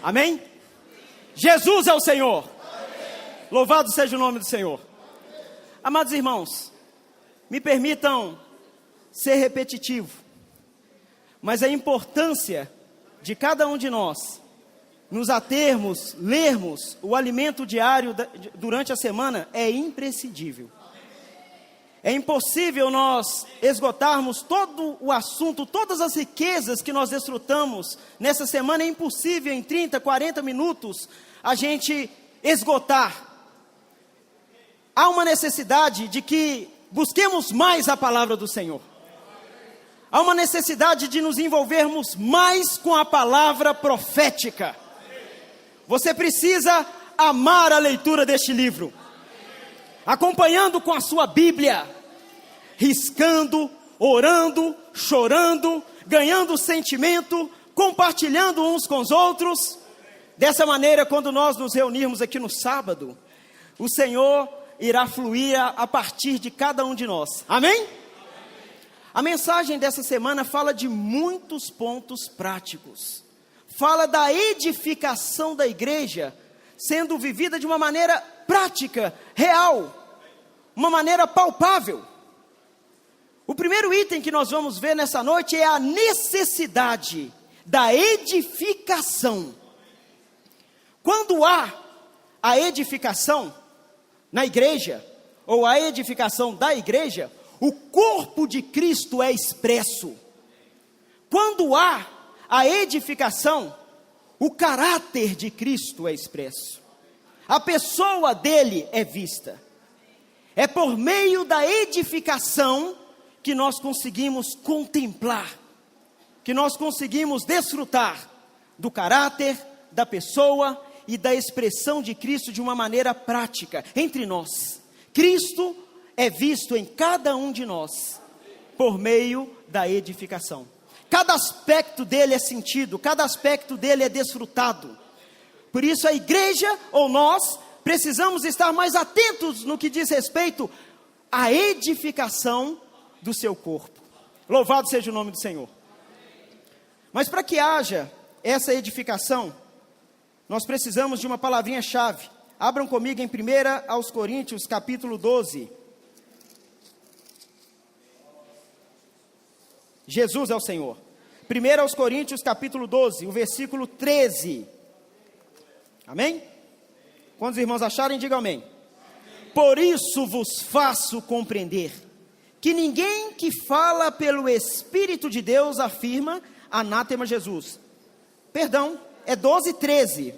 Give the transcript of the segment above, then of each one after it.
Amém? Jesus é o Senhor. Louvado seja o nome do Senhor. Amados irmãos, me permitam ser repetitivo, mas a importância de cada um de nós nos atermos, lermos o alimento diário durante a semana é imprescindível. É impossível nós esgotarmos todo o assunto, todas as riquezas que nós desfrutamos nessa semana. É impossível em 30, 40 minutos a gente esgotar. Há uma necessidade de que busquemos mais a palavra do Senhor. Há uma necessidade de nos envolvermos mais com a palavra profética. Você precisa amar a leitura deste livro, acompanhando com a sua Bíblia, riscando, orando, chorando, ganhando sentimento, compartilhando uns com os outros. Dessa maneira, quando nós nos reunirmos aqui no sábado, o Senhor irá fluir a partir de cada um de nós. Amém? A mensagem dessa semana fala de muitos pontos práticos. Fala da edificação da igreja sendo vivida de uma maneira prática, real, uma maneira palpável. O primeiro item que nós vamos ver nessa noite é a necessidade da edificação. Quando há a edificação na igreja, ou a edificação da igreja, o corpo de Cristo é expresso. Quando há a edificação, o caráter de Cristo é expresso. A pessoa dele é vista. É por meio da edificação que nós conseguimos contemplar, que nós conseguimos desfrutar do caráter, da pessoa e da expressão de Cristo de uma maneira prática entre nós. Cristo é visto em cada um de nós por meio da edificação. Cada aspecto dele é sentido, cada aspecto dele é desfrutado. Por isso a igreja ou nós precisamos estar mais atentos no que diz respeito à edificação do seu corpo. Louvado seja o nome do Senhor. Mas para que haja essa edificação, nós precisamos de uma palavrinha-chave. Abram comigo em 1 aos Coríntios, capítulo 12. Jesus é o Senhor. 1 aos Coríntios, capítulo 12, o versículo 13. Amém? Quando os irmãos acharem, digam amém. Por isso vos faço compreender que ninguém que fala pelo Espírito de Deus afirma anátema Jesus. Perdão, é 12, 13.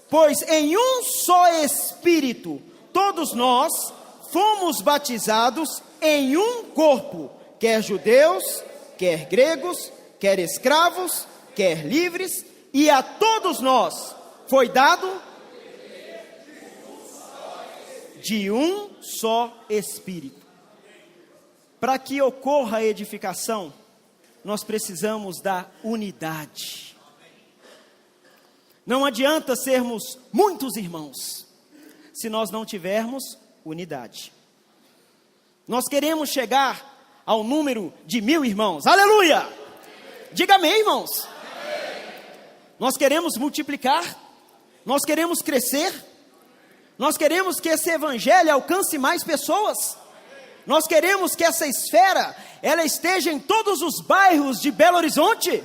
Pois em um só Espírito todos nós fomos batizados em um corpo, quer judeus, quer gregos, quer escravos, quer livres, e a todos nós foi dado de um só Espírito. Para que ocorra a edificação, nós precisamos da unidade. Não adianta sermos muitos irmãos, se nós não tivermos unidade. Nós queremos chegar ao número de 1000 irmãos. Aleluia! Diga amém, irmãos. Nós queremos multiplicar, nós queremos crescer, nós queremos que esse evangelho alcance mais pessoas. Nós queremos que essa esfera, ela esteja em todos os bairros de Belo Horizonte,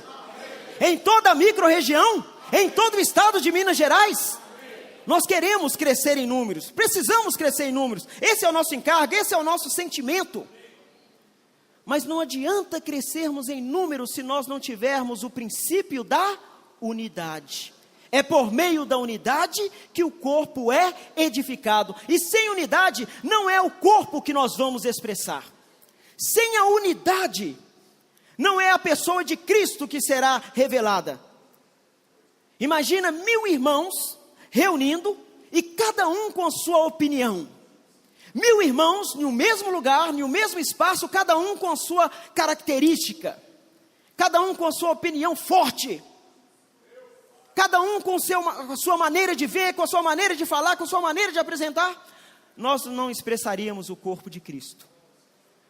em toda a micro-região, em todo o estado de Minas Gerais. Nós queremos crescer em números, precisamos crescer em números. Esse é o nosso encargo, esse é o nosso sentimento. Mas não adianta crescermos em números se nós não tivermos o princípio da unidade. É por meio da unidade que o corpo é edificado. E sem unidade, não é o corpo que nós vamos expressar. Sem a unidade, não é a pessoa de Cristo que será revelada. Imagina 1000 irmãos reunindo e cada um com a sua opinião. 1000 irmãos no mesmo lugar, no mesmo espaço, cada um com a sua característica. Cada um com a sua opinião forte. Cada um com a sua maneira de ver, com a sua maneira de falar, com a sua maneira de apresentar. Nós não expressaríamos o corpo de Cristo.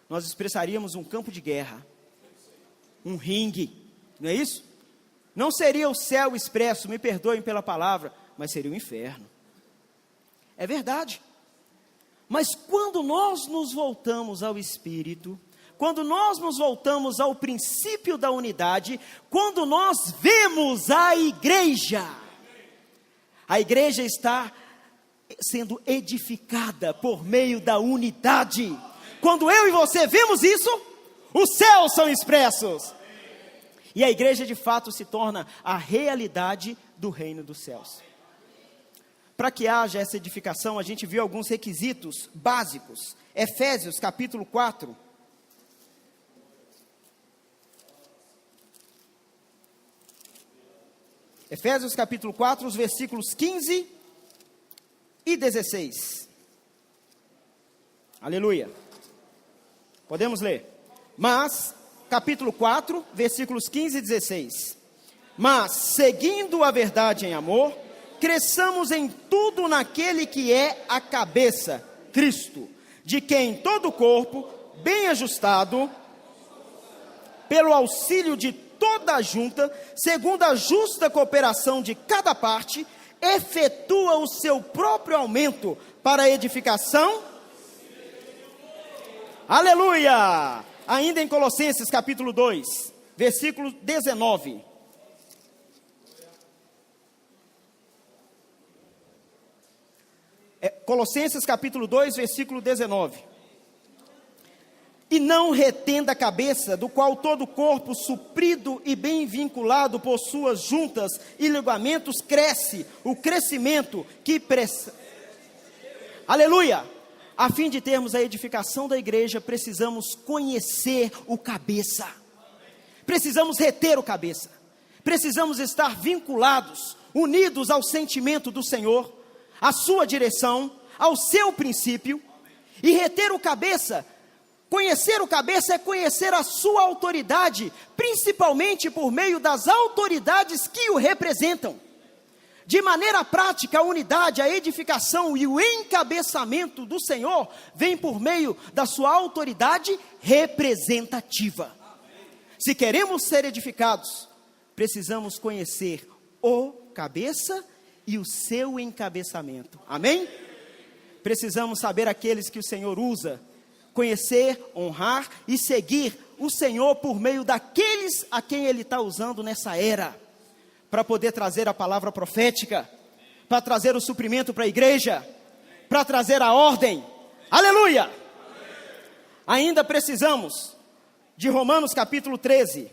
Nós expressaríamos um campo de guerra. Um ringue. Não é isso? Não seria o céu expresso, me perdoem pela palavra, mas seria o inferno. É verdade. Mas quando nós nos voltamos ao Espírito, quando nós nos voltamos ao princípio da unidade, quando nós vemos a igreja está sendo edificada por meio da unidade. Quando eu e você vemos isso, os céus são expressos. E a igreja de fato se torna a realidade do reino dos céus. Para que haja essa edificação, a gente viu alguns requisitos básicos. Efésios capítulo 4. Efésios capítulo 4, os versículos 15 e 16. Aleluia. Podemos ler. Mas, capítulo 4, versículos 15 e 16. Mas, seguindo a verdade em amor, cresçamos em tudo naquele que é a cabeça, Cristo, de quem todo o corpo, bem ajustado, pelo auxílio de toda a junta, segundo a justa cooperação de cada parte, efetua o seu próprio aumento para a edificação. Aleluia! Ainda em Colossenses capítulo 2, versículo 19. Colossenses capítulo 2, versículo 19. E não retenda a cabeça, do qual todo o corpo, suprido e bem vinculado por suas juntas e ligamentos, cresce o crescimento que precede. Aleluia! A fim de termos a edificação da igreja, precisamos conhecer o cabeça. Precisamos reter o cabeça. Precisamos estar vinculados, unidos ao sentimento do Senhor, à sua direção, ao seu princípio. E reter o cabeça, conhecer o cabeça é conhecer a sua autoridade, principalmente por meio das autoridades que o representam. De maneira prática, a unidade, a edificação e o encabeçamento do Senhor vem por meio da sua autoridade representativa. Se queremos ser edificados, precisamos conhecer o cabeça e o seu encabeçamento. Amém? Precisamos saber aqueles que o Senhor usa, conhecer, honrar e seguir o Senhor por meio daqueles a quem Ele está usando nessa era, para poder trazer a palavra profética, para trazer o suprimento para a igreja, para trazer a ordem. Aleluia! Ainda precisamos de Romanos capítulo 13,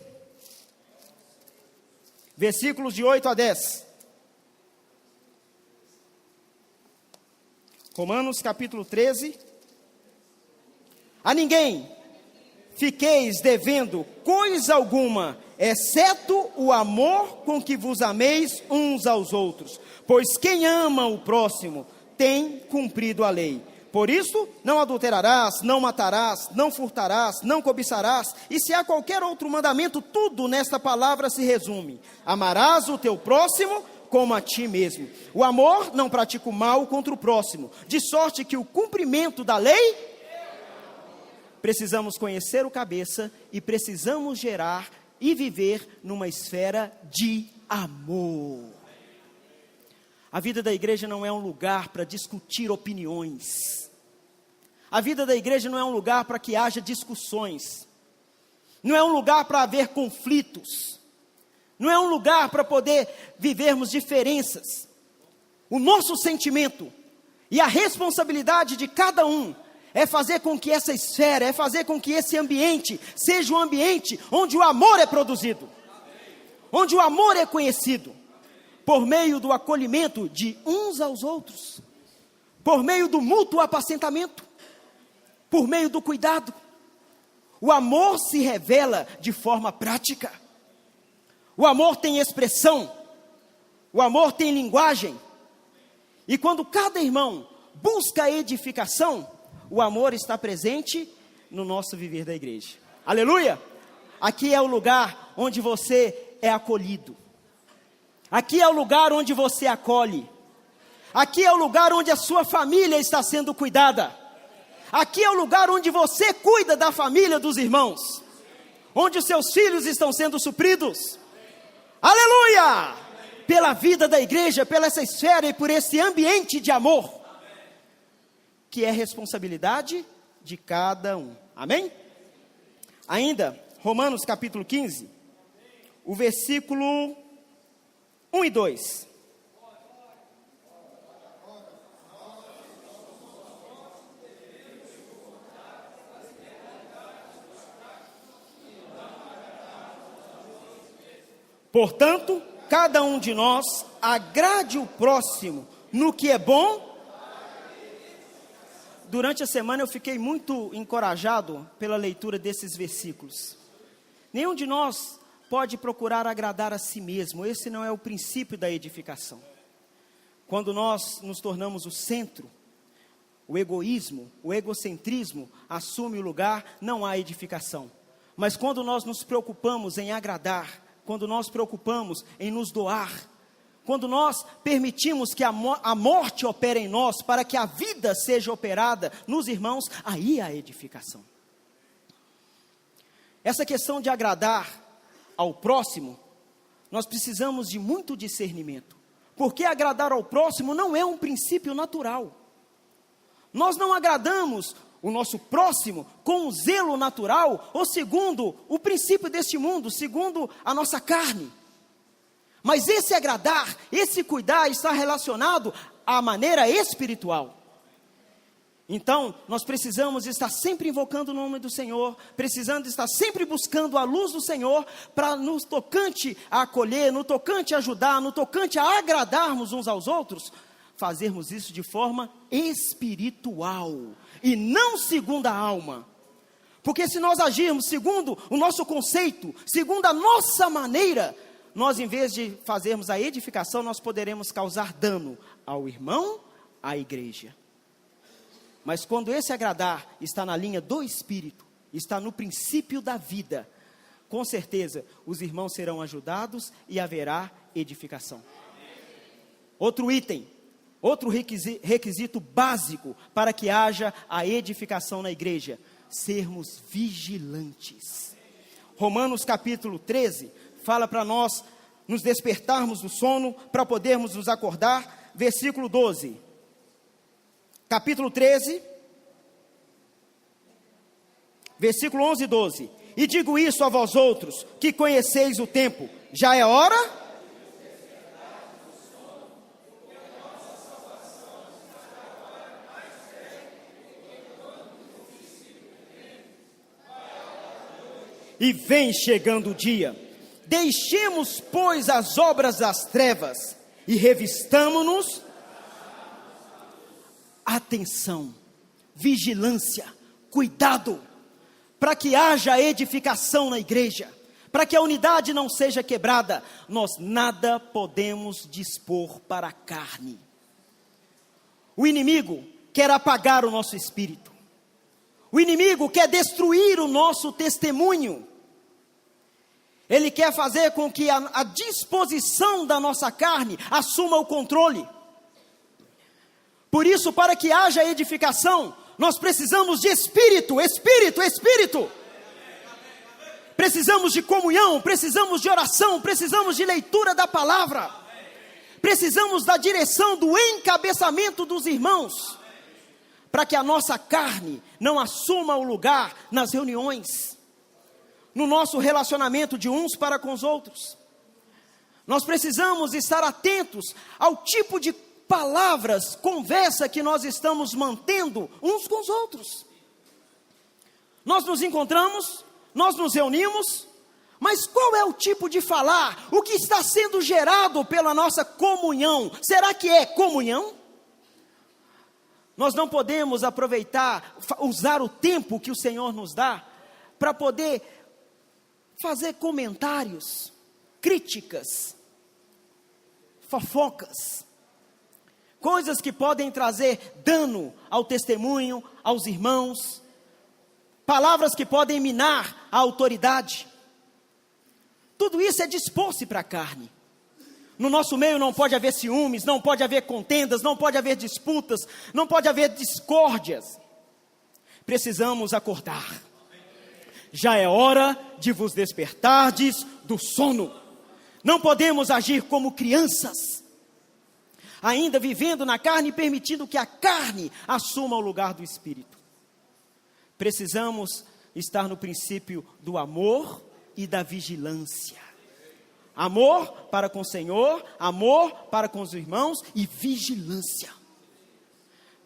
versículos de 8 a 10. Romanos capítulo 13. A ninguém fiqueis devendo coisa alguma, exceto o amor com que vos ameis uns aos outros. Pois quem ama o próximo tem cumprido a lei. Por isso, não adulterarás, não matarás, não furtarás, não cobiçarás. E se há qualquer outro mandamento, tudo nesta palavra se resume: amarás o teu próximo como a ti mesmo. O amor não pratica o mal contra o próximo, de sorte que o cumprimento da lei... Precisamos conhecer o cabeça e precisamos gerar e viver numa esfera de amor. A vida da igreja não é um lugar para discutir opiniões. A vida da igreja não é um lugar para que haja discussões. Não é um lugar para haver conflitos. Não é um lugar para poder vivermos diferenças. O nosso sentimento e a responsabilidade de cada um é fazer com que essa esfera, é fazer com que esse ambiente seja um ambiente onde o amor é produzido, onde o amor é conhecido, por meio do acolhimento de uns aos outros, por meio do mútuo apacentamento, por meio do cuidado. O amor se revela de forma prática. O amor tem expressão, o amor tem linguagem. E quando cada irmão busca a edificação, o amor está presente no nosso viver da igreja. Aleluia! Aqui é o lugar onde você é acolhido. Aqui é o lugar onde você acolhe. Aqui é o lugar onde a sua família está sendo cuidada. Aqui é o lugar onde você cuida da família dos irmãos. Onde os seus filhos estão sendo supridos. Aleluia! Pela vida da igreja, pela essa esfera e por esse ambiente de amor, que é responsabilidade de cada um. Amém? Ainda, Romanos capítulo 15, o versículo 1 e 2. Portanto, cada um de nós agrade o próximo no que é bom. Durante a semana eu fiquei muito encorajado pela leitura desses versículos. Nenhum de nós pode procurar agradar a si mesmo. Esse não é o princípio da edificação. Quando nós nos tornamos o centro, o egoísmo, o egocentrismo assume o lugar, não há edificação. Mas quando nós nos preocupamos em agradar, quando nós preocupamos em nos doar, quando nós permitimos que a morte opere em nós, para que a vida seja operada nos irmãos, aí há edificação. Essa questão de agradar ao próximo, nós precisamos de muito discernimento, porque agradar ao próximo não é um princípio natural. Nós não agradamos o nosso próximo com um zelo natural, ou segundo o princípio deste mundo, segundo a nossa carne. Mas esse agradar, esse cuidar está relacionado à maneira espiritual. Então, nós precisamos estar sempre invocando o nome do Senhor, precisando estar sempre buscando a luz do Senhor, para no tocante a acolher, no tocante a ajudar, no tocante a agradarmos uns aos outros, fazermos isso de forma espiritual, e não segundo a alma. Porque se nós agirmos segundo o nosso conceito, segundo a nossa maneira, nós, em vez de fazermos a edificação, nós poderemos causar dano ao irmão, à igreja. Mas quando esse agradar está na linha do Espírito, está no princípio da vida, com certeza os irmãos serão ajudados e haverá edificação. Outro item, outro requisito básico para que haja a edificação na igreja: sermos vigilantes. Romanos capítulo 13 fala para nós nos despertarmos do sono, para podermos nos acordar. Versículo 12, capítulo 13, versículo 11 e 12. E digo isso a vós outros, que conheceis o tempo, já é hora? E vem chegando o dia. Deixemos, pois, as obras das trevas e revistamo-nos. Atenção, vigilância, cuidado, para que haja edificação na igreja, para que a unidade não seja quebrada. Nós nada podemos dispor para a carne. O inimigo quer apagar o nosso espírito. O inimigo quer destruir o nosso testemunho. Ele quer fazer com que a disposição da nossa carne assuma o controle. Por isso, para que haja edificação, nós precisamos de espírito, espírito, espírito. Precisamos de comunhão, precisamos de oração, precisamos de leitura da palavra. Precisamos da direção, do encabeçamento dos irmãos, para que a nossa carne não assuma o lugar nas reuniões, no nosso relacionamento de uns para com os outros. Nós precisamos estar atentos ao tipo de palavras, conversa que nós estamos mantendo uns com os outros. Nós nos encontramos, nós nos reunimos, mas qual é o tipo de falar? O que está sendo gerado pela nossa comunhão? Será que é comunhão? Nós não podemos aproveitar, usar o tempo que o Senhor nos dá, para poder fazer comentários, críticas, fofocas, coisas que podem trazer dano ao testemunho, aos irmãos, palavras que podem minar a autoridade. Tudo isso é dispor-se para a carne. No nosso meio não pode haver ciúmes, não pode haver contendas, não pode haver disputas, não pode haver discórdias. Precisamos acordar. Já é hora de vos despertardes do sono. Não podemos agir como crianças, ainda vivendo na carne e permitindo que a carne assuma o lugar do Espírito. Precisamos estar no princípio do amor e da vigilância. Amor para com o Senhor, amor para com os irmãos e vigilância,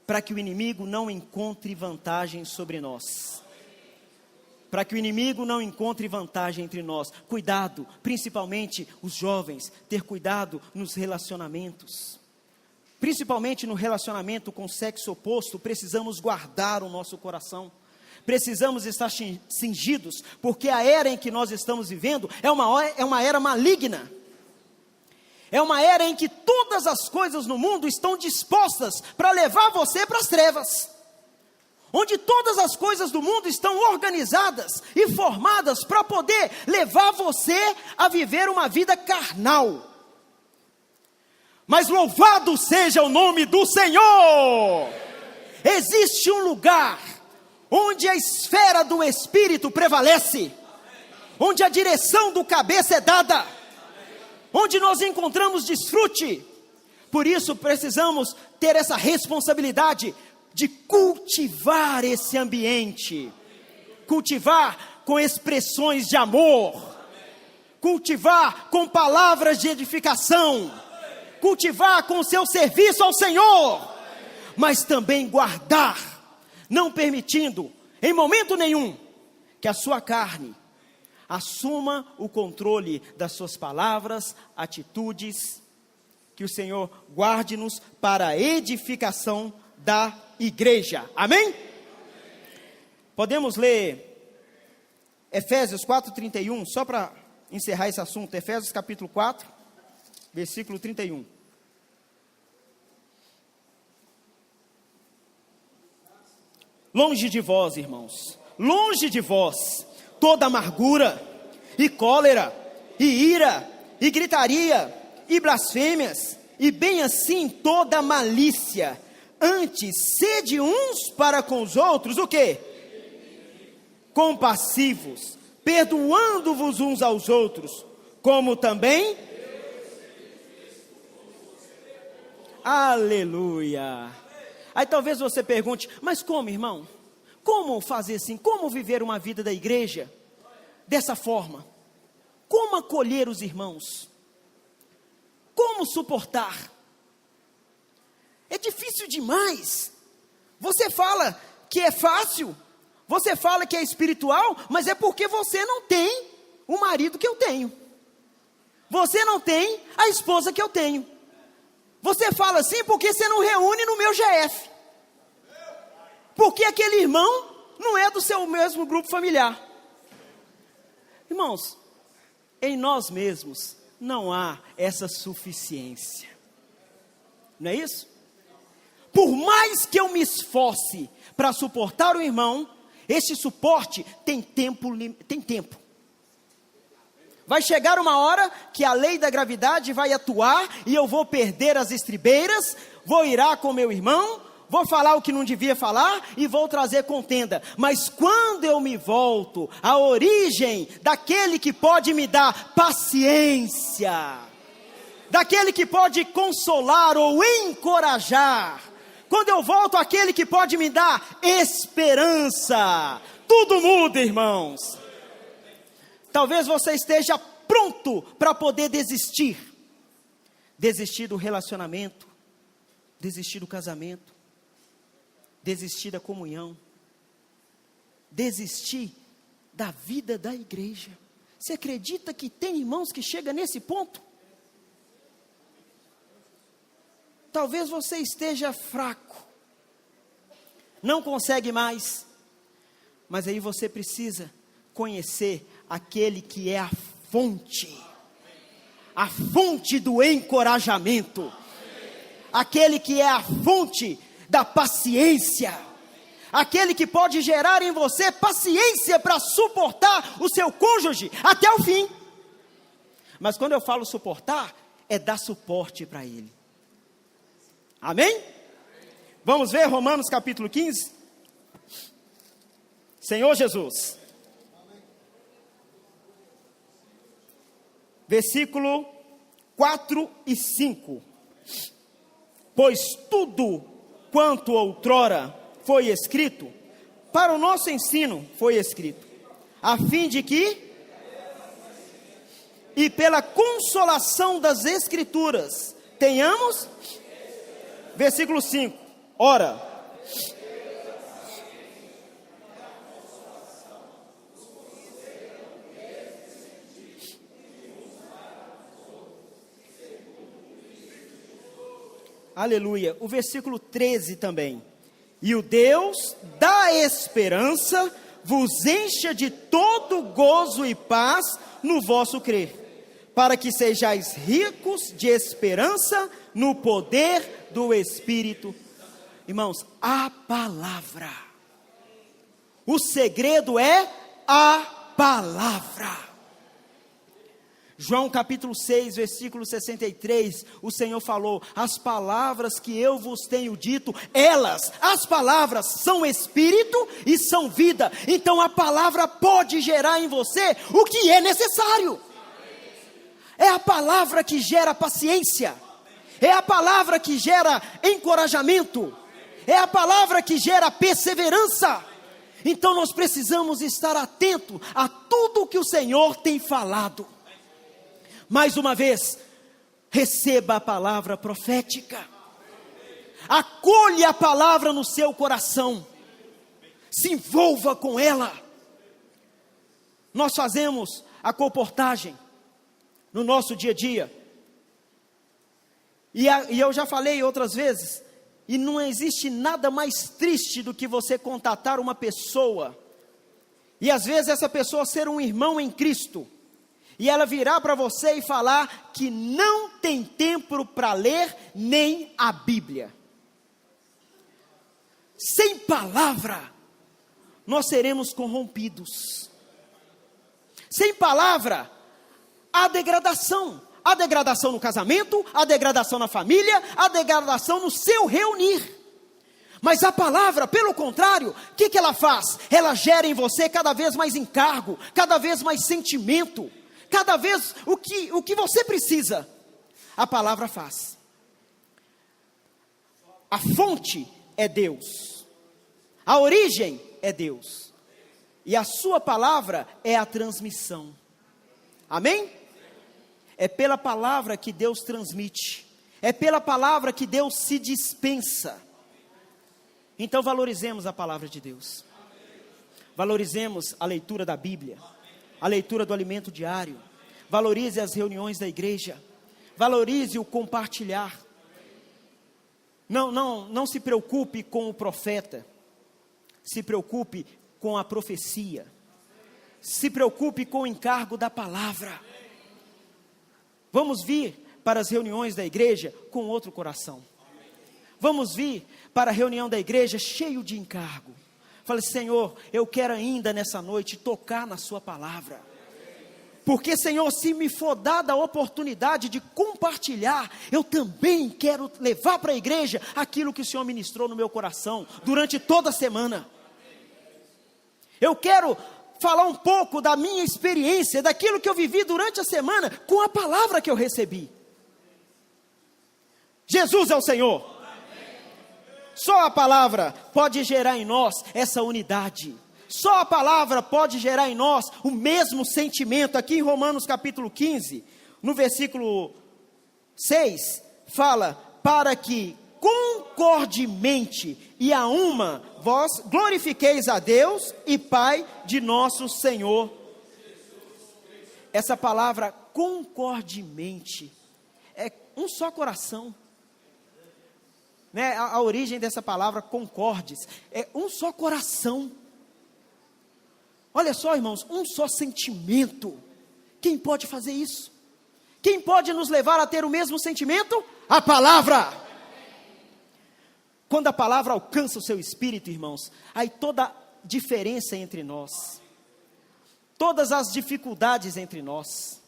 para que o inimigo não encontre vantagem sobre nós. Para que o inimigo não encontre vantagem entre nós. Cuidado, principalmente os jovens, ter cuidado nos relacionamentos. Principalmente no relacionamento com o sexo oposto, precisamos guardar o nosso coração. Precisamos estar cingidos, porque a era em que nós estamos vivendo é uma era maligna. É uma era em que todas as coisas no mundo estão dispostas para levar você para as trevas. Onde todas as coisas do mundo estão organizadas e formadas para poder levar você a viver uma vida carnal. Mas louvado seja o nome do Senhor! Existe um lugar onde a esfera do Espírito prevalece, onde a direção do cabeça é dada, onde nós encontramos desfrute. Por isso precisamos ter essa responsabilidade de cultivar esse ambiente, cultivar com expressões de amor, cultivar com palavras de edificação, cultivar com seu serviço ao Senhor, mas também guardar, não permitindo em momento nenhum que a sua carne assuma o controle das suas palavras, atitudes. Que o Senhor guarde-nos para a edificação da igreja. Amém? Podemos ler Efésios 4:31, só para encerrar esse assunto. Efésios capítulo 4, versículo 31. Longe de vós, irmãos, longe de vós, toda amargura, e cólera, e ira, e gritaria, e blasfêmias, e bem assim toda malícia. Antes, sede uns para com os outros, o quê? Compassivos, perdoando-vos uns aos outros, como também... Aleluia! Aí talvez você pergunte, mas como, irmão? Como fazer assim? Como viver uma vida da igreja dessa forma? Como acolher os irmãos? Como suportar? É difícil demais. Você fala que é fácil, você fala que é espiritual, mas é porque você não tem o marido que eu tenho. Você não tem a esposa que eu tenho. Você fala assim porque você não reúne no meu GF. Porque aquele irmão não é do seu mesmo grupo familiar. Irmãos, em nós mesmos não há essa suficiência. Não é isso? Por mais que eu me esforce para suportar o irmão, esse suporte tem tempo. Vai chegar uma hora que a lei da gravidade vai atuar e eu vou perder as estribeiras, vou irar com meu irmão, vou falar o que não devia falar e vou trazer contenda. Mas quando eu me volto à origem daquele que pode me dar paciência, daquele que pode consolar ou encorajar, quando eu volto àquele que pode me dar esperança, tudo muda, irmãos. Talvez você esteja pronto para poder desistir do relacionamento, desistir do casamento, desistir da comunhão, desistir da vida da igreja. Você acredita que tem irmãos que chegam nesse ponto? Talvez você esteja fraco, não consegue mais, mas aí você precisa conhecer aquele que é a fonte do encorajamento, aquele que é a fonte da paciência, aquele que pode gerar em você paciência para suportar o seu cônjuge até o fim. Mas quando eu falo suportar, é dar suporte para ele. Amém? Vamos ver Romanos capítulo 15? Senhor Jesus. versículo 4 e 5. Pois tudo quanto outrora foi escrito, para o nosso ensino foi escrito, a fim de que, e pela consolação das Escrituras, tenhamos, versículo 5, ora, aleluia, o versículo 13 também, e o Deus da esperança vos encha de todo gozo e paz no vosso crer, para que sejais ricos de esperança no poder do Espírito. Irmãos, a palavra, o segredo é a palavra. João capítulo 6, versículo 63, o Senhor falou, as palavras que eu vos tenho dito, elas, as palavras são espírito e são vida, então a palavra pode gerar em você o que é necessário. É a palavra que gera paciência, é a palavra que gera encorajamento, é a palavra que gera perseverança. Então nós precisamos estar atentos a tudo que o Senhor tem falado. Mais uma vez, receba a palavra profética, acolha a palavra no seu coração, se envolva com ela. Nós fazemos a colportagem no nosso dia a dia, e eu já falei outras vezes, e não existe nada mais triste do que você contatar uma pessoa, e às vezes essa pessoa ser um irmão em Cristo, e ela virar para você e falar que não tem tempo para ler nem a Bíblia. Sem palavra, nós seremos corrompidos. Sem palavra, há degradação. Há degradação no casamento, há degradação na família, há degradação no seu reunir. Mas a palavra, pelo contrário, o que ela faz? Ela gera em você cada vez mais encargo, cada vez mais sentimento. Cada vez o que você precisa, a palavra faz. A fonte é Deus, a origem é Deus, e a sua palavra é a transmissão. Amém? É pela palavra que Deus transmite, é pela palavra que Deus se dispensa. Então valorizemos a palavra de Deus, valorizemos a leitura da Bíblia, a leitura do alimento diário, valorize as reuniões da igreja, valorize o compartilhar. Não se preocupe com o profeta, se preocupe com a profecia, se preocupe com o encargo da palavra. Vamos vir para as reuniões da igreja com outro coração, vamos vir para a reunião da igreja cheio de encargo. Fale, Senhor, eu quero ainda nessa noite tocar na sua palavra, porque Senhor, se me for dada a oportunidade de compartilhar, eu também quero levar para a igreja aquilo que o Senhor ministrou no meu coração, durante toda a semana. Eu quero falar um pouco da minha experiência, daquilo que eu vivi durante a semana, com a palavra que eu recebi. Jesus é o Senhor. Só a palavra pode gerar em nós essa unidade. Só a palavra pode gerar em nós o mesmo sentimento. Aqui em Romanos capítulo 15, no versículo 6, fala, para que concordemente e a uma vós glorifiqueis a Deus e Pai de nosso Senhor. Essa palavra concordemente é um só coração. Né? A origem dessa palavra concordes é um só coração. Olha só, irmãos, um só sentimento. Quem pode fazer isso? Quem pode nos levar a ter o mesmo sentimento? A palavra. Quando a palavra alcança o seu espírito, irmãos, aí toda a diferença entre nós, todas as dificuldades entre nós,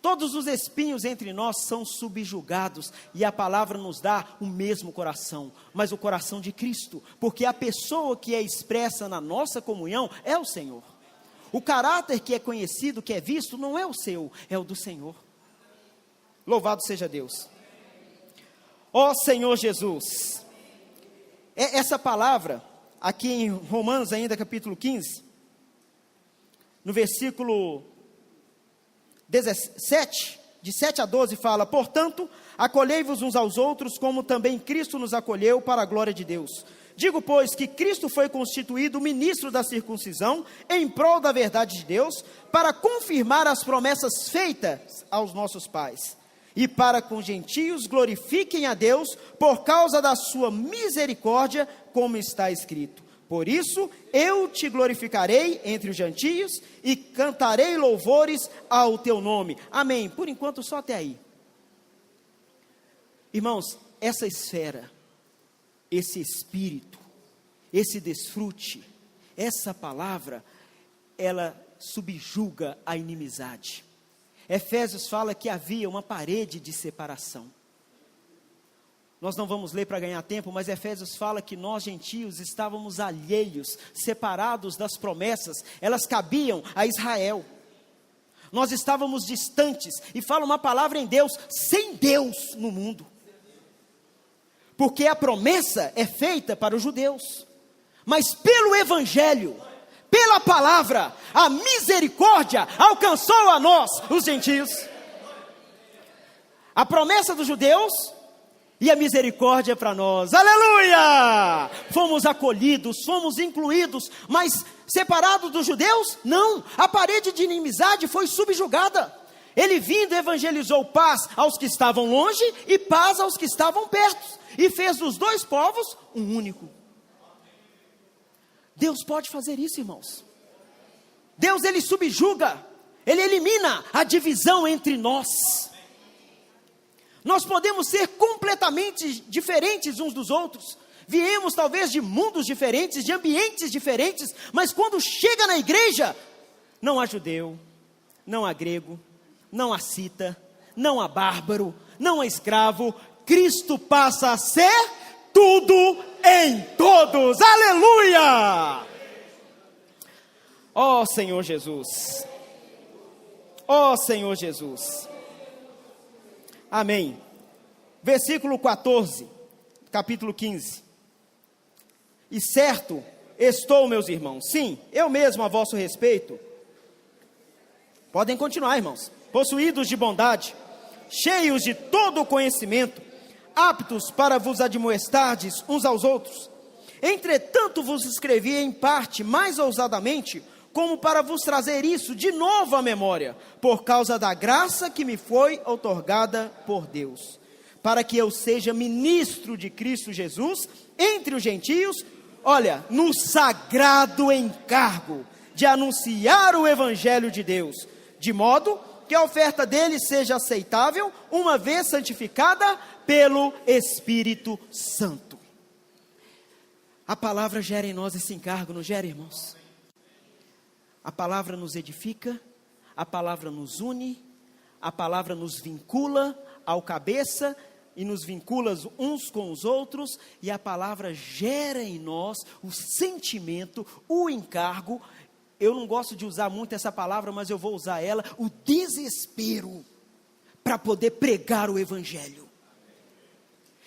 todos os espinhos entre nós são subjugados, e a palavra nos dá o mesmo coração, mas o coração de Cristo, porque a pessoa que é expressa na nossa comunhão é o Senhor. O caráter que é conhecido, que é visto, não é o seu, é o do Senhor. Louvado seja Deus. Ó Senhor Jesus. Essa palavra, aqui em Romanos ainda, capítulo 15, no versículo 17, de 7 a 12, fala: portanto, acolhei-vos uns aos outros, como também Cristo nos acolheu para a glória de Deus. Digo, pois, que Cristo foi constituído ministro da circuncisão, em prol da verdade de Deus, para confirmar as promessas feitas aos nossos pais, e para com gentios glorifiquem a Deus, por causa da sua misericórdia, como está escrito: por isso eu te glorificarei entre os gentios, e cantarei louvores ao teu nome. Amém. Por enquanto só até aí. Irmãos, essa esfera, esse espírito, esse desfrute, essa palavra, ela subjuga a inimizade. Efésios fala que havia uma parede de separação. Nós não vamos ler para ganhar tempo, mas Efésios fala que nós gentios estávamos alheios, separados das promessas, elas cabiam a Israel. Nós estávamos distantes, e fala uma palavra em Deus, sem Deus no mundo. Porque a promessa é feita para os judeus, mas pelo evangelho, pela palavra, a misericórdia alcançou a nós, os gentios. A promessa dos judeus e a misericórdia para nós, aleluia! Fomos acolhidos, fomos incluídos, mas separados dos judeus? Não, a parede de inimizade foi subjugada. Ele vindo evangelizou paz aos que estavam longe e paz aos que estavam perto, e fez dos dois povos um único. Deus pode fazer isso, irmãos. Deus, ele subjuga, ele elimina a divisão entre nós. Nós podemos ser completamente diferentes uns dos outros, viemos talvez de mundos diferentes, de ambientes diferentes, mas quando chega na igreja, não há judeu, não há grego, não há cita, não há bárbaro, não há escravo. Cristo passa a ser tudo em todos, aleluia! Ó Senhor Jesus, ó Senhor Jesus, amém. Versículo 14, capítulo 15. E certo estou, meus irmãos, sim, eu mesmo a vosso respeito, podem continuar, irmãos, possuídos de bondade, cheios de todo o conhecimento, aptos para vos admoestardes uns aos outros. Entretanto vos escrevi em parte mais ousadamente, como para vos trazer isso de novo à memória, por causa da graça que me foi outorgada por Deus, para que eu seja ministro de Cristo Jesus entre os gentios, olha, no sagrado encargo de anunciar o evangelho de Deus, de modo que a oferta dele seja aceitável, uma vez santificada pelo Espírito Santo. A palavra gera em nós esse encargo, não gera, irmãos? A palavra nos edifica, a palavra nos une, a palavra nos vincula ao cabeça e nos vincula uns com os outros, e a palavra gera em nós o sentimento, o encargo. Eu não gosto de usar muito essa palavra, mas eu vou usar ela, o desespero, para poder pregar o evangelho.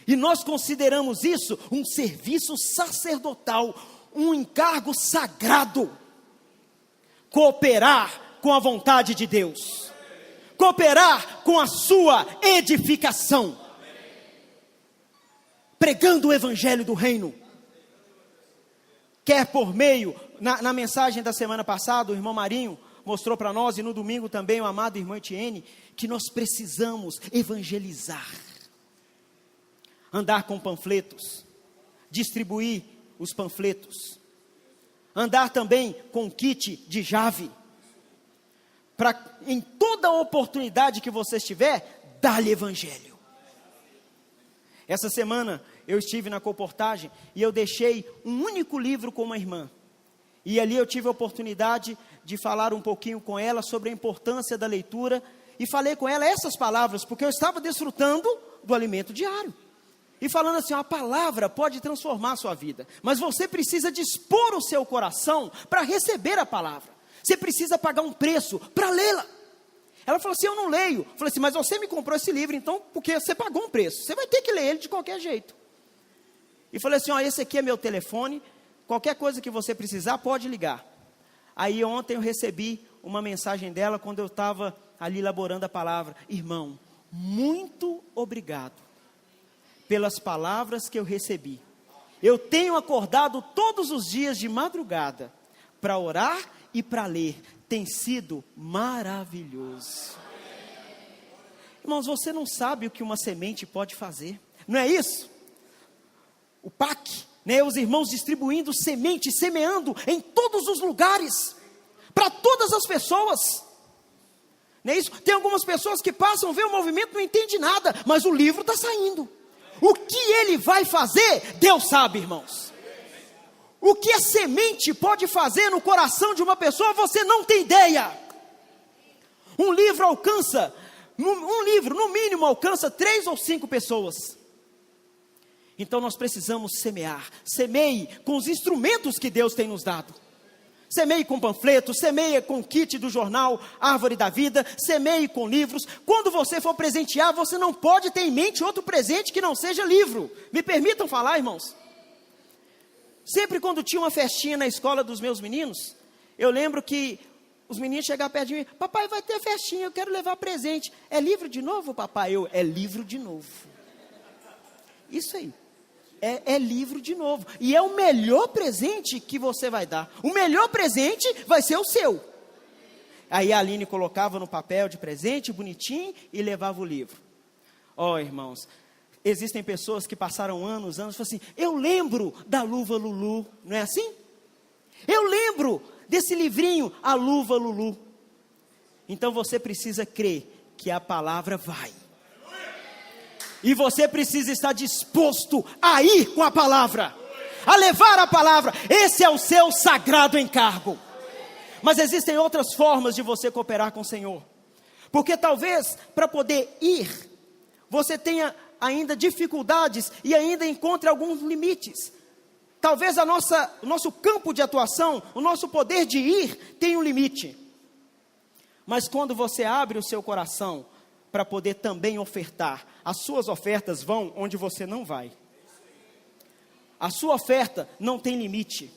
E nós consideramos isso um serviço sacerdotal, um encargo sagrado. Cooperar com a vontade de Deus, cooperar com a sua edificação, pregando o evangelho do reino. Quer por meio, na mensagem da semana passada, o irmão Marinho mostrou para nós, e no domingo também o amado irmão Etienne, que nós precisamos evangelizar, andar com panfletos, distribuir os panfletos, andar também com kit de jave, para em toda oportunidade que você estiver, dar-lhe evangelho. Essa semana eu estive na colportagem e eu deixei um único livro com uma irmã, e ali eu tive a oportunidade de falar um pouquinho com ela sobre a importância da leitura, e falei com ela essas palavras, porque eu estava desfrutando do alimento diário, e falando assim, a palavra pode transformar a sua vida, mas você precisa dispor o seu coração para receber a palavra. Você precisa pagar um preço para lê-la. Ela falou assim, eu não leio. Eu falei assim, mas você me comprou esse livro, então, porque você pagou um preço. Você vai ter que ler ele de qualquer jeito. E falei assim, ó, esse aqui é meu telefone, qualquer coisa que você precisar, pode ligar. Aí ontem eu recebi uma mensagem dela, quando eu estava ali elaborando a palavra. Irmão, muito obrigado pelas palavras que eu recebi. Eu tenho acordado todos os dias de madrugada para orar e para ler. Tem sido maravilhoso. Irmãos, você não sabe o que uma semente pode fazer, não é isso? O PAC, né, os irmãos distribuindo semente, semeando em todos os lugares, para todas as pessoas, não é isso? Tem algumas pessoas que passam, vê o movimento, não entende nada, mas o livro está saindo. O que ele vai fazer, Deus sabe, irmãos. O que a semente pode fazer no coração de uma pessoa, você não tem ideia. Um livro alcança, no mínimo alcança 3 ou 5 pessoas. Então nós precisamos semear. Semeie com os instrumentos que Deus tem nos dado. Semeie com panfletos, semeie com kit do jornal Árvore da Vida, semeie com livros. Quando você for presentear, você não pode ter em mente outro presente que não seja livro. Me permitam falar, irmãos. Sempre quando tinha uma festinha na escola dos meus meninos, eu lembro que os meninos chegavam perto de mim, papai, vai ter festinha, eu quero levar presente. É livro de novo, papai? É livro de novo. Isso aí. É livro de novo. E é o melhor presente que você vai dar. O melhor presente vai ser o seu. Aí a Aline colocava no papel de presente, bonitinho, e levava o livro. Ó, irmãos, existem pessoas que passaram anos, e falam assim, eu lembro da Luva Lulu, não é assim? Eu lembro desse livrinho, A Luva Lulu. Então você precisa crer que a palavra vai. E você precisa estar disposto a ir com a palavra, a levar a palavra. Esse é o seu sagrado encargo. Mas existem outras formas de você cooperar com o Senhor. Porque talvez para poder ir, você tenha ainda dificuldades e ainda encontre alguns limites. Talvez o nosso campo de atuação, o nosso poder de ir, tenha um limite. Mas quando você abre o seu coração para poder também ofertar, as suas ofertas vão onde você não vai. A sua oferta não tem limite.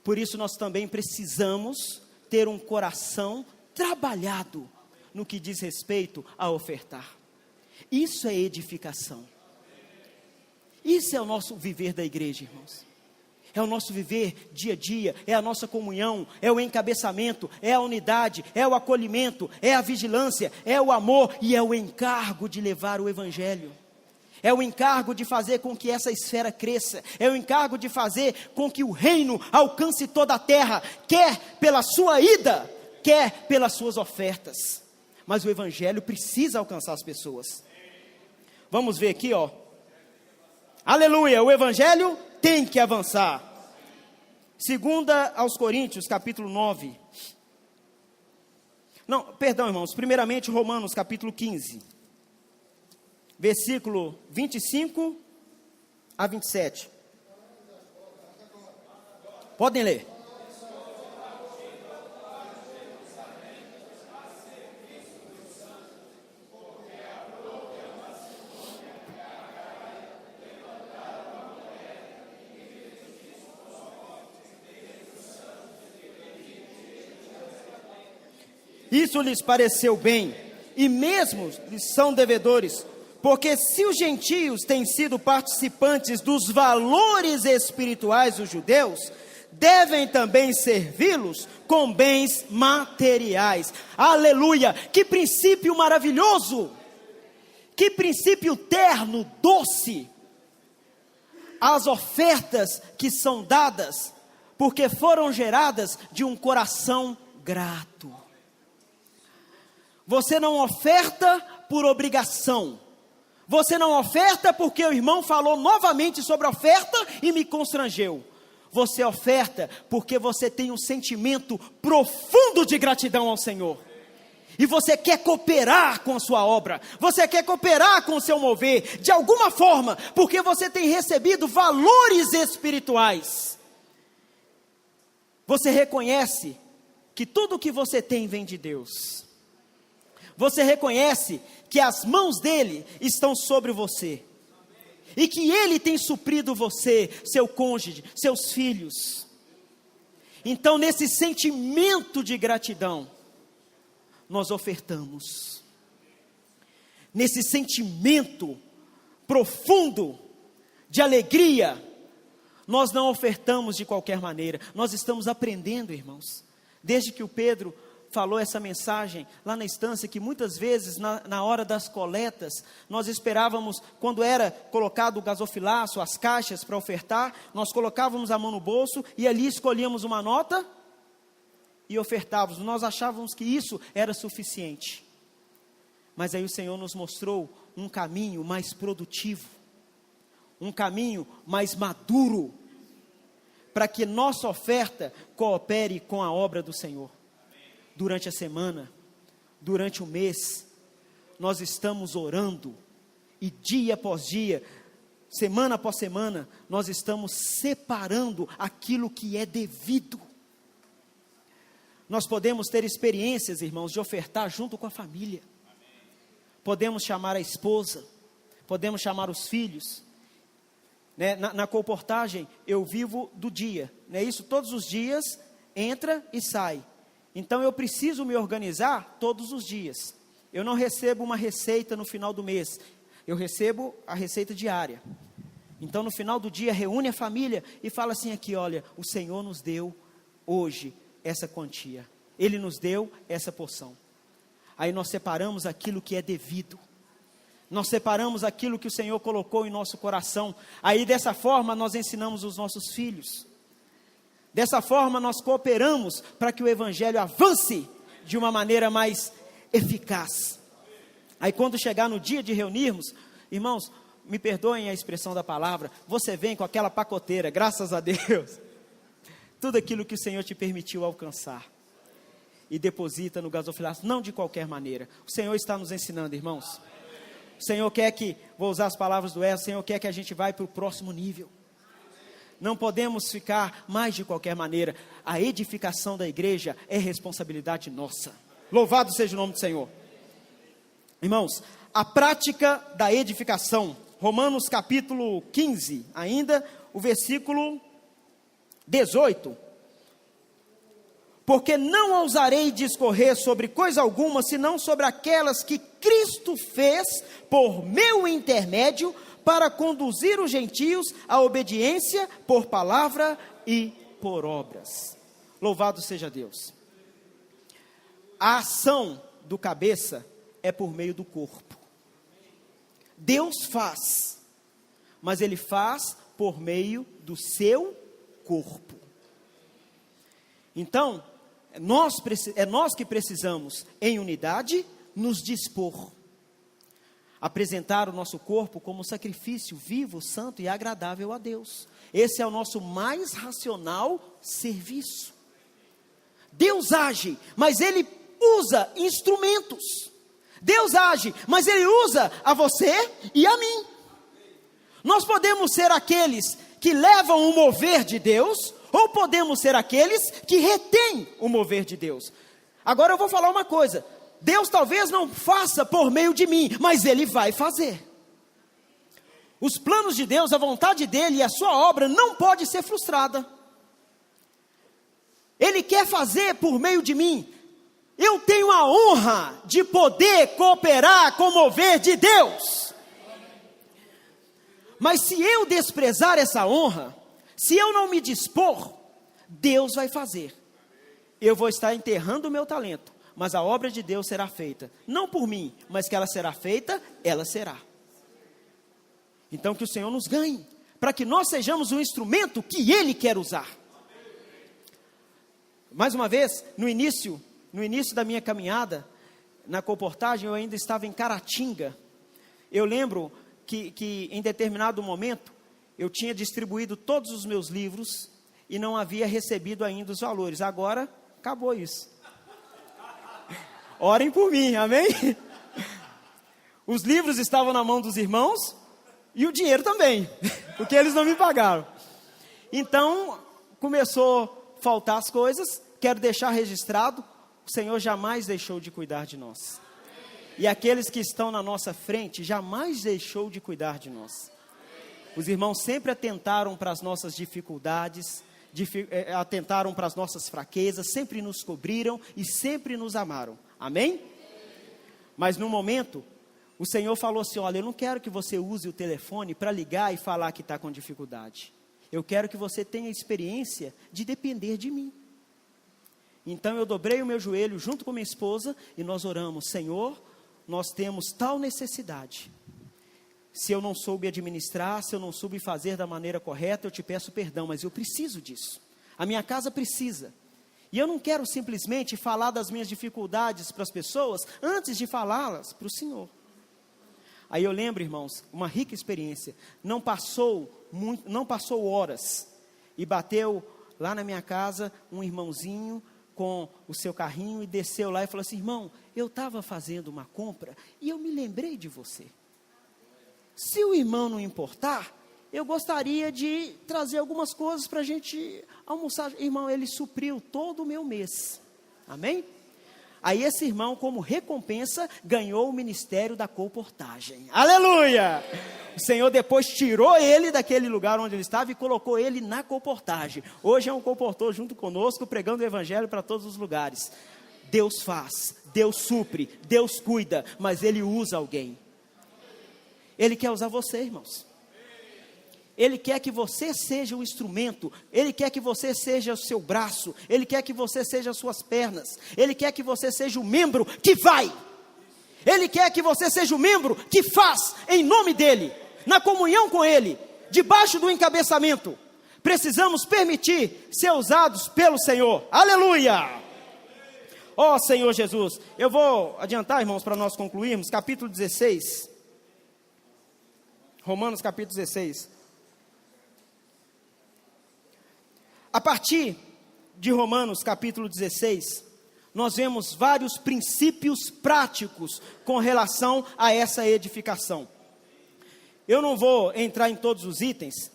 Por isso nós também precisamos ter um coração trabalhado no que diz respeito a ofertar. Isso é edificação. Isso é o nosso viver da igreja, irmãos. É o nosso viver dia a dia, é a nossa comunhão, é o encabeçamento, é a unidade, é o acolhimento, é a vigilância, é o amor e é o encargo de levar o evangelho. É o encargo de fazer com que essa esfera cresça, é o encargo de fazer com que o reino alcance toda a terra, quer pela sua ida, quer pelas suas ofertas. Mas o evangelho precisa alcançar as pessoas. Vamos ver aqui, ó. Aleluia, o evangelho tem que avançar. 2 aos Coríntios, capítulo 9. Não, perdão, irmãos. Primeiramente, Romanos, capítulo 15. Versículo 25 a 27. Podem ler. Isso lhes pareceu bem, e mesmo lhes são devedores, porque se os gentios têm sido participantes dos valores espirituais dos judeus, devem também servi-los com bens materiais. Aleluia! Que princípio maravilhoso! Que princípio terno, doce! As ofertas que são dadas, porque foram geradas de um coração grato. Você não oferta por obrigação. Você não oferta porque o irmão falou novamente sobre a oferta e me constrangeu. Você oferta porque você tem um sentimento profundo de gratidão ao Senhor. E você quer cooperar com a sua obra. Você quer cooperar com o seu mover. De alguma forma, porque você tem recebido valores espirituais. Você reconhece que tudo que você tem vem de Deus. você reconhece que as mãos dele estão sobre você. E que ele tem suprido você, seu cônjuge, seus filhos. Então, nesse sentimento de gratidão, nós ofertamos. Nesse sentimento profundo de alegria, nós não ofertamos de qualquer maneira. Nós estamos aprendendo, irmãos. Desde que o Pedro falou essa mensagem lá na estância, que muitas vezes na hora das coletas, nós esperávamos, quando era colocado o gasofilaço, as caixas para ofertar, nós colocávamos a mão no bolso e ali escolhíamos uma nota e ofertávamos. Nós achávamos que isso era suficiente. Mas aí o Senhor nos mostrou um caminho mais produtivo, um caminho mais maduro, para que nossa oferta coopere com a obra do Senhor. Durante a semana, durante o mês, nós estamos orando, e dia após dia, semana após semana, nós estamos separando aquilo que é devido. Nós podemos ter experiências, irmãos, de ofertar junto com a família. Podemos chamar a esposa, podemos chamar os filhos. Né? Na comportagem, eu vivo do dia, não é isso? Todos os dias, entra e sai. Então eu preciso me organizar todos os dias. Eu não recebo uma receita no final do mês, eu recebo a receita diária. Então no final do dia reúne a família e fala assim aqui, olha, o Senhor nos deu hoje essa quantia. Ele nos deu essa porção. Aí nós separamos aquilo que é devido. Nós separamos aquilo que o Senhor colocou em nosso coração. Aí dessa forma nós ensinamos os nossos filhos. Dessa forma nós cooperamos para que o Evangelho avance de uma maneira mais eficaz. Aí quando chegar no dia de reunirmos, irmãos, me perdoem a expressão da palavra, você vem com aquela pacoteira, graças a Deus, tudo aquilo que o Senhor te permitiu alcançar, e deposita no gasofilaço, não de qualquer maneira. O Senhor está nos ensinando, irmãos. O Senhor quer que, vou usar as palavras do Ezra, o Senhor quer que a gente vá para o próximo nível. Não podemos ficar mais de qualquer maneira. A edificação da igreja é responsabilidade nossa. Louvado seja o nome do Senhor. Irmãos, a prática da edificação. Romanos capítulo 15, ainda o versículo 18. Porque não ousarei discorrer sobre coisa alguma, senão sobre aquelas que Cristo fez por meu intermédio, para conduzir os gentios à obediência por palavra e por obras. Louvado seja Deus. A ação do cabeça é por meio do corpo. Deus faz, mas Ele faz por meio do seu corpo. Então, é nós que precisamos, em unidade, nos dispor. Apresentar o nosso corpo como sacrifício vivo, santo e agradável a Deus. Esse é o nosso mais racional serviço. Deus age, mas Ele usa instrumentos. Deus age, mas Ele usa a você e a mim. Nós podemos ser aqueles que levam o mover de Deus, ou podemos ser aqueles que retêm o mover de Deus. Agora eu vou falar uma coisa. Deus talvez não faça por meio de mim, mas Ele vai fazer. Os planos de Deus, a vontade dEle e a sua obra não pode ser frustrada. Ele quer fazer por meio de mim. Eu tenho a honra de poder cooperar com o mover de Deus. Mas se eu desprezar essa honra, se eu não me dispor, Deus vai fazer. Eu vou estar enterrando o meu talento. Mas a obra de Deus será feita, não por mim, mas que ela será feita, ela será. Então que o Senhor nos ganhe, para que nós sejamos um instrumento que Ele quer usar. Mais uma vez, no início da minha caminhada, na comportagem, eu ainda estava em Caratinga. Eu lembro que em determinado momento, eu tinha distribuído todos os meus livros, e não havia recebido ainda os valores. Agora, acabou isso. Orem por mim, amém? Os livros estavam na mão dos irmãos e o dinheiro também, porque eles não me pagaram. Então, começou a faltar as coisas. Quero deixar registrado, o Senhor jamais deixou de cuidar de nós. E aqueles que estão na nossa frente jamais deixou de cuidar de nós. Os irmãos sempre atentaram para as nossas dificuldades, atentaram para as nossas fraquezas, sempre nos cobriram e sempre nos amaram. Amém? Mas no momento, o Senhor falou assim: olha, eu não quero que você use o telefone para ligar e falar que está com dificuldade. Eu quero que você tenha a experiência de depender de mim. Então eu dobrei o meu joelho junto com minha esposa e nós oramos: Senhor, nós temos tal necessidade. Se eu não soube administrar, se eu não soube fazer da maneira correta, eu te peço perdão, mas eu preciso disso. A minha casa precisa. E eu não quero simplesmente falar das minhas dificuldades para as pessoas, antes de falá-las para o Senhor. Aí eu lembro, irmãos, uma rica experiência. Não passou horas, e bateu lá na minha casa um irmãozinho com o seu carrinho, e desceu lá e falou assim: irmão, eu estava fazendo uma compra, e eu me lembrei de você. Se o irmão não importar, eu gostaria de trazer algumas coisas para a gente almoçar. Irmão, ele supriu todo o meu mês. Amém? Aí esse irmão, como recompensa, ganhou o ministério da colportagem. Aleluia! O Senhor depois tirou ele daquele lugar onde ele estava e colocou ele na colportagem. Hoje é um colportor junto conosco, pregando o evangelho para todos os lugares. Deus faz, Deus supre, Deus cuida, mas Ele usa alguém. Ele quer usar você, irmãos. Ele quer que você seja o instrumento. Ele quer que você seja o seu braço. Ele quer que você seja as suas pernas. Ele quer que você seja o membro que vai. Ele quer que você seja o membro que faz em nome dEle, na comunhão com Ele, debaixo do encabeçamento. Precisamos permitir ser usados pelo Senhor. Aleluia! Ó Senhor Jesus. Eu vou adiantar, irmãos, para nós concluirmos. Capítulo 16. Romanos capítulo 16. A partir de Romanos capítulo 16, nós vemos vários princípios práticos com relação a essa edificação. Eu não vou entrar em todos os itens,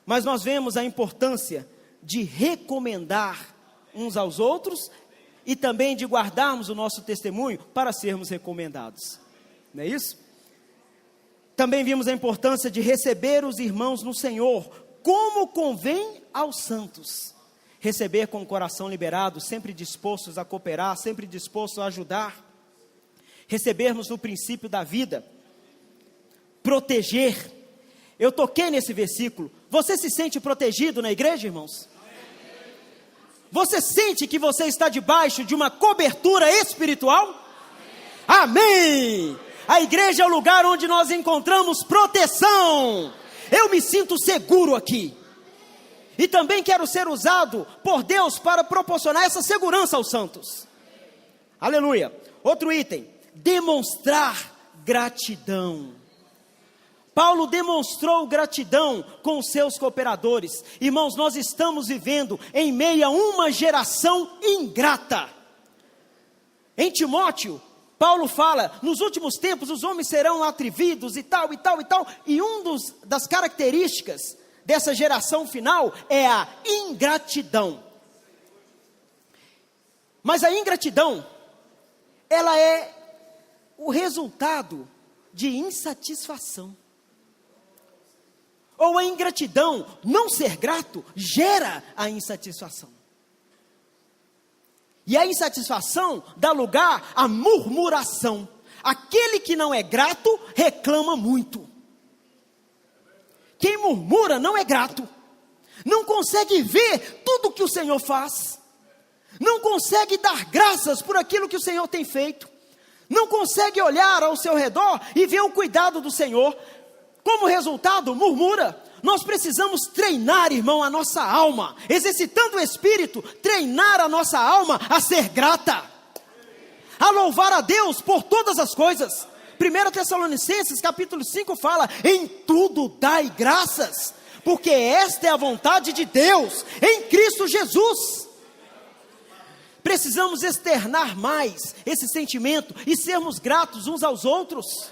mas nós vemos a importância de recomendar uns aos outros e também de guardarmos o nosso testemunho para sermos recomendados. Não é isso? Também vimos a importância de receber os irmãos no Senhor, como convém aos santos. Receber com o coração liberado, sempre dispostos a cooperar, sempre dispostos a ajudar. Recebermos no princípio da vida. Proteger. Eu toquei nesse versículo. Você se sente protegido na igreja, irmãos? Você sente que você está debaixo de uma cobertura espiritual? Amém! A igreja é o lugar onde nós encontramos proteção. Eu me sinto seguro aqui. E também quero ser usado por Deus para proporcionar essa segurança aos santos. Aleluia. Outro item. Demonstrar gratidão. Paulo demonstrou gratidão com os seus cooperadores. Irmãos, nós estamos vivendo em meio a uma geração ingrata. Em Timóteo, Paulo fala: nos últimos tempos os homens serão atrevidos e tal, e tal, e tal. E das características dessa geração final é a ingratidão. Mas a ingratidão, ela é o resultado de insatisfação. Ou a ingratidão, não ser grato, gera a insatisfação. E a insatisfação dá lugar à murmuração. Aquele que não é grato, reclama muito. Quem murmura não é grato. Não consegue ver tudo que o Senhor faz. Não consegue dar graças por aquilo que o Senhor tem feito. Não consegue olhar ao seu redor e ver o cuidado do Senhor. Como resultado, murmura. Nós precisamos treinar, irmão, a nossa alma, exercitando o Espírito, treinar a nossa alma a ser grata, a louvar a Deus por todas as coisas. 1 Tessalonicenses capítulo 5 fala: em tudo dai graças, porque esta é a vontade de Deus, em Cristo Jesus. Precisamos externar mais esse sentimento e sermos gratos uns aos outros.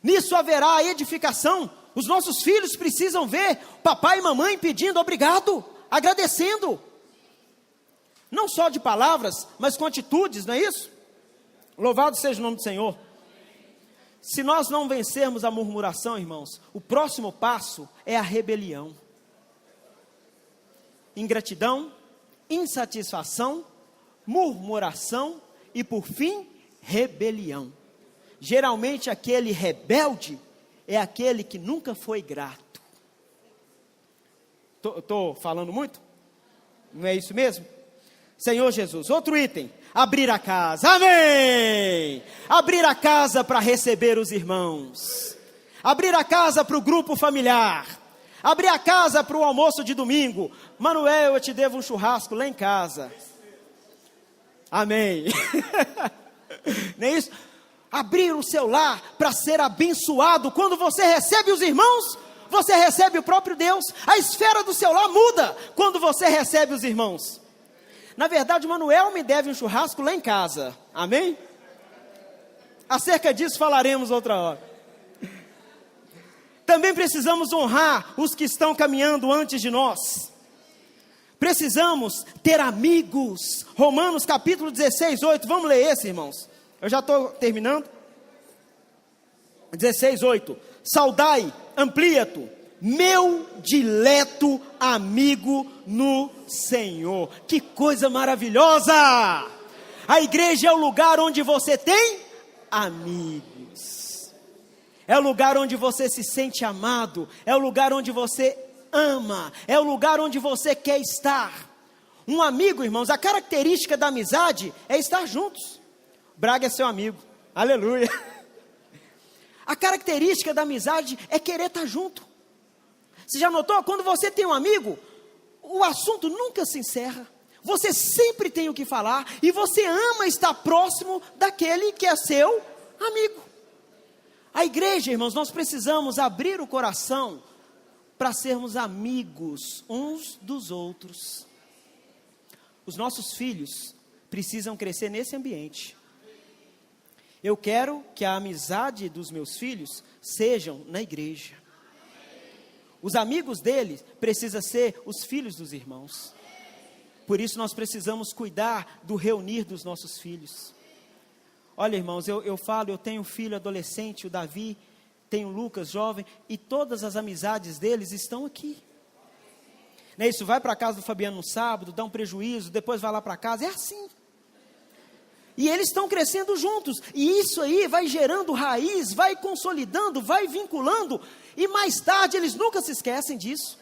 Nisso haverá edificação. Os nossos filhos precisam ver papai e mamãe pedindo obrigado, agradecendo. Não só de palavras, mas com atitudes, não é isso? Louvado seja o nome do Senhor. Se nós não vencermos a murmuração, irmãos, o próximo passo é a rebelião. Ingratidão, insatisfação, murmuração e, por fim, rebelião. Geralmente, aquele rebelde é aquele que nunca foi grato. Estou falando muito? Não é isso mesmo? Senhor Jesus, outro item, abrir a casa, amém! Abrir a casa para receber os irmãos, abrir a casa para o grupo familiar, abrir a casa para o almoço de domingo. Manuel, eu te devo um churrasco lá em casa, amém? Não é isso? Abrir o seu lar para ser abençoado. Quando você recebe os irmãos, você recebe o próprio Deus. A esfera do seu lar muda quando você recebe os irmãos. Na verdade, Manuel me deve um churrasco lá em casa, amém? Acerca disso falaremos outra hora. Também precisamos honrar os que estão caminhando antes de nós. Precisamos ter amigos. Romanos capítulo 16, 8, vamos ler esse, irmãos. Eu já estou terminando. 16, 8. Saudai, Ampliato, meu dileto amigo no Senhor. Que coisa maravilhosa! A igreja é o lugar onde você tem amigos. É o lugar onde você se sente amado. É o lugar onde você ama. É o lugar onde você quer estar. Um amigo, irmãos, a característica da amizade é estar juntos. Braga é seu amigo, aleluia. A característica da amizade é querer estar junto. Você já notou? Quando você tem um amigo, o assunto nunca se encerra. Você sempre tem o que falar e você ama estar próximo daquele que é seu amigo. A igreja, irmãos, nós precisamos abrir o coração para sermos amigos uns dos outros. Os nossos filhos precisam crescer nesse ambiente. Eu quero que a amizade dos meus filhos sejam na igreja. Os amigos deles precisam ser os filhos dos irmãos. Por isso nós precisamos cuidar do reunir dos nossos filhos. Olha, irmãos, eu tenho um filho adolescente, o Davi, tenho o Lucas, jovem, e todas as amizades deles estão aqui. Não é isso? Vai para a casa do Fabiano no sábado, dá um prejuízo, depois vai lá para casa, é assim. E eles estão crescendo juntos, e isso aí vai gerando raiz, vai consolidando, vai vinculando, e mais tarde eles nunca se esquecem disso.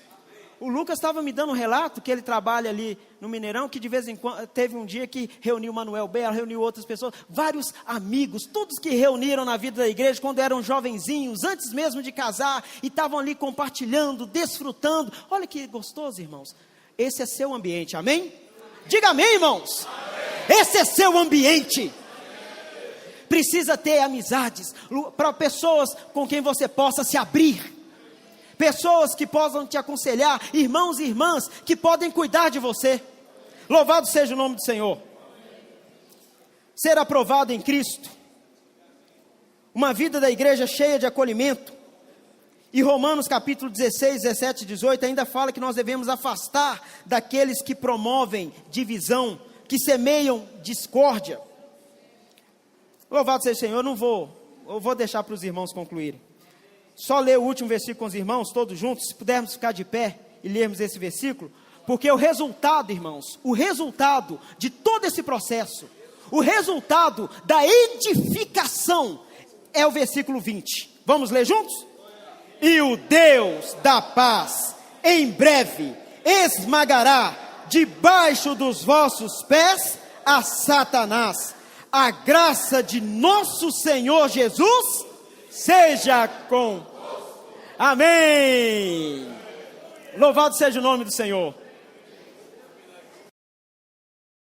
O Lucas estava me dando um relato, que ele trabalha ali no Mineirão, que de vez em quando, teve um dia que reuniu o Manuel Bela, reuniu outras pessoas, vários amigos, todos que reuniram na vida da igreja, quando eram jovenzinhos, antes mesmo de casar, e estavam ali compartilhando, desfrutando. Olha que gostoso, irmãos. Esse é seu ambiente, amém? Diga amém, irmãos. Esse é seu ambiente. Precisa ter amizades para pessoas com quem você possa se abrir, pessoas que possam te aconselhar, irmãos e irmãs que podem cuidar de você. Louvado seja o nome do Senhor. Ser aprovado em Cristo, uma vida da igreja cheia de acolhimento. E Romanos capítulo 16, 17 e 18 ainda fala que nós devemos afastar daqueles que promovem divisão, que semeiam discórdia. Louvado seja o Senhor. Eu vou deixar para os irmãos concluírem. Só ler o último versículo com os irmãos, todos juntos, se pudermos ficar de pé e lermos esse versículo, porque o resultado, irmãos, o resultado de todo esse processo, o resultado da edificação é o versículo 20. Vamos ler juntos? E o Deus da paz, em breve, esmagará debaixo dos vossos pés a Satanás. A graça de nosso Senhor Jesus seja com. Amém. Louvado seja o nome do Senhor.